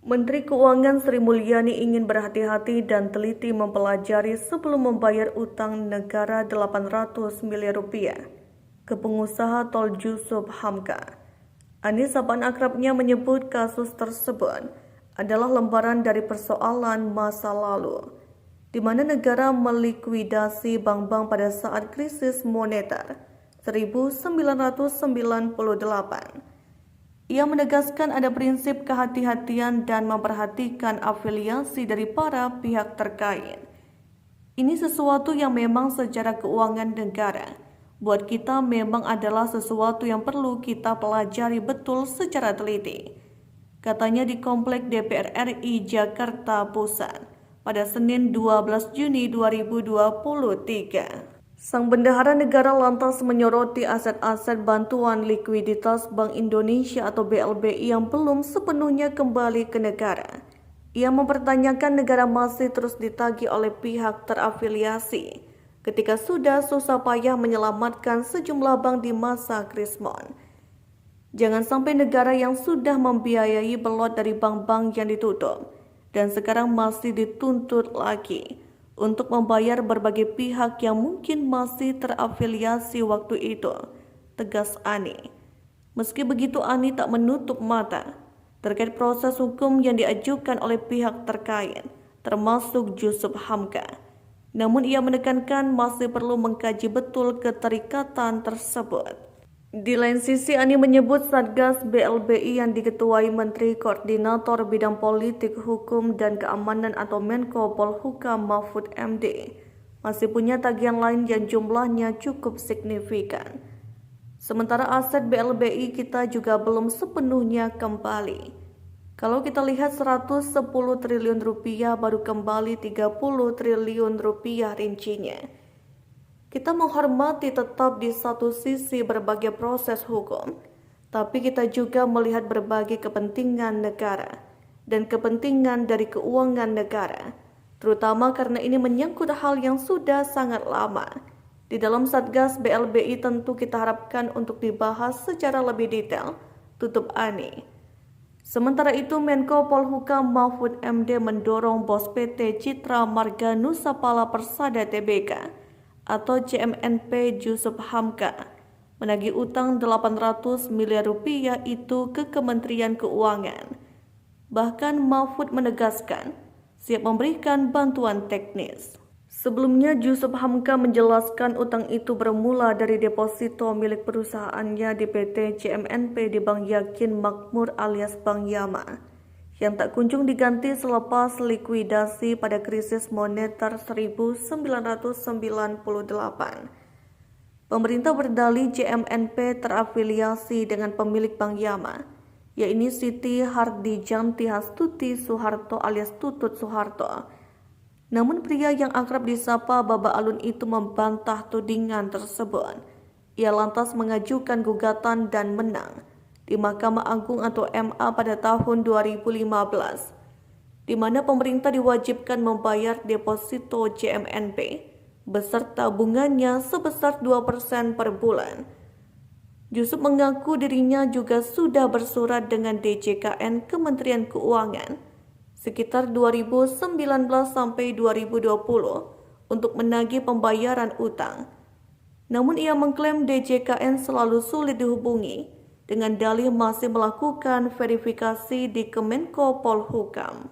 Menteri Keuangan Sri Mulyani ingin berhati-hati dan teliti mempelajari sebelum membayar utang negara 800 miliar rupiah ke pengusaha tol Jusuf Hamka. Anies sapaan akrabnya menyebut kasus tersebut adalah lembaran dari persoalan masa lalu, di mana negara melikuidasi bank-bank pada saat krisis moneter 1998. Ia menegaskan ada prinsip kehati-hatian dan memperhatikan afiliasi dari para pihak terkait. Ini sesuatu yang memang secara keuangan negara buat kita memang adalah sesuatu yang perlu kita pelajari betul secara teliti. Katanya di Komplek DPR RI Jakarta Pusat pada Senin 12 Juni 2023. Sang Bendahara Negara lantas menyoroti aset-aset bantuan likuiditas Bank Indonesia atau BLBI yang belum sepenuhnya kembali ke negara. Ia mempertanyakan negara masih terus ditagih oleh pihak terafiliasi ketika sudah susah payah menyelamatkan sejumlah bank di masa Krismon. Jangan sampai negara yang sudah membiayai belot dari bank-bank yang ditutup dan sekarang masih dituntut lagi untuk membayar berbagai pihak yang mungkin masih terafiliasi waktu itu, tegas Ani. Meski begitu, Ani tak menutup mata terkait proses hukum yang diajukan oleh pihak terkait, termasuk Jusuf Hamka. Namun ia menekankan masih perlu mengkaji betul keterikatan tersebut. Di lain sisi, Ani menyebut Satgas BLBI yang diketuai Menteri Koordinator Bidang Politik, Hukum, dan Keamanan atau Menko Polhukam Mahfud MD masih punya tagihan lain yang jumlahnya cukup signifikan. Sementara aset BLBI kita juga belum sepenuhnya kembali. Kalau kita lihat 110 triliun rupiah baru kembali 30 triliun rupiah rincinya. Kita menghormati tetap di satu sisi berbagai proses hukum, tapi kita juga melihat berbagai kepentingan negara dan kepentingan dari keuangan negara, terutama karena ini menyangkut hal yang sudah sangat lama. Di dalam Satgas BLBI tentu kita harapkan untuk dibahas secara lebih detail, tutup Ani. Sementara itu, Menko Polhukam Mahfud MD mendorong bos PT Citra Marga Nusapala Persada Tbk atau CMNP Jusuf Hamka menagih utang 800 miliar rupiah itu ke Kementerian Keuangan. Bahkan Mahfud menegaskan siap memberikan bantuan teknis. Sebelumnya Jusuf Hamka menjelaskan utang itu bermula dari deposito milik perusahaannya di PT CMNP di Bank Yakin Makmur alias Bank Yama, yang tak kunjung diganti selepas likuidasi pada krisis moneter 1998. Pemerintah berdalih CMNP terafiliasi dengan pemilik Bank Yama, yaitu Siti Hardijanti Hastuti Soeharto alias Tutut Soeharto. Namun pria yang akrab disapa Baba Alun itu membantah tudingan tersebut. Ia lantas mengajukan gugatan dan menang di Mahkamah Agung atau MA pada tahun 2015, di mana pemerintah diwajibkan membayar deposito CMNP beserta bunganya sebesar 2% per bulan. Jusuf mengaku dirinya juga sudah bersurat dengan DJKN Kementerian Keuangan sekitar 2019 sampai 2020 untuk menagih pembayaran utang. Namun ia mengklaim DJKN selalu sulit dihubungi dengan dalih masih melakukan verifikasi di Kemenko Polhukam.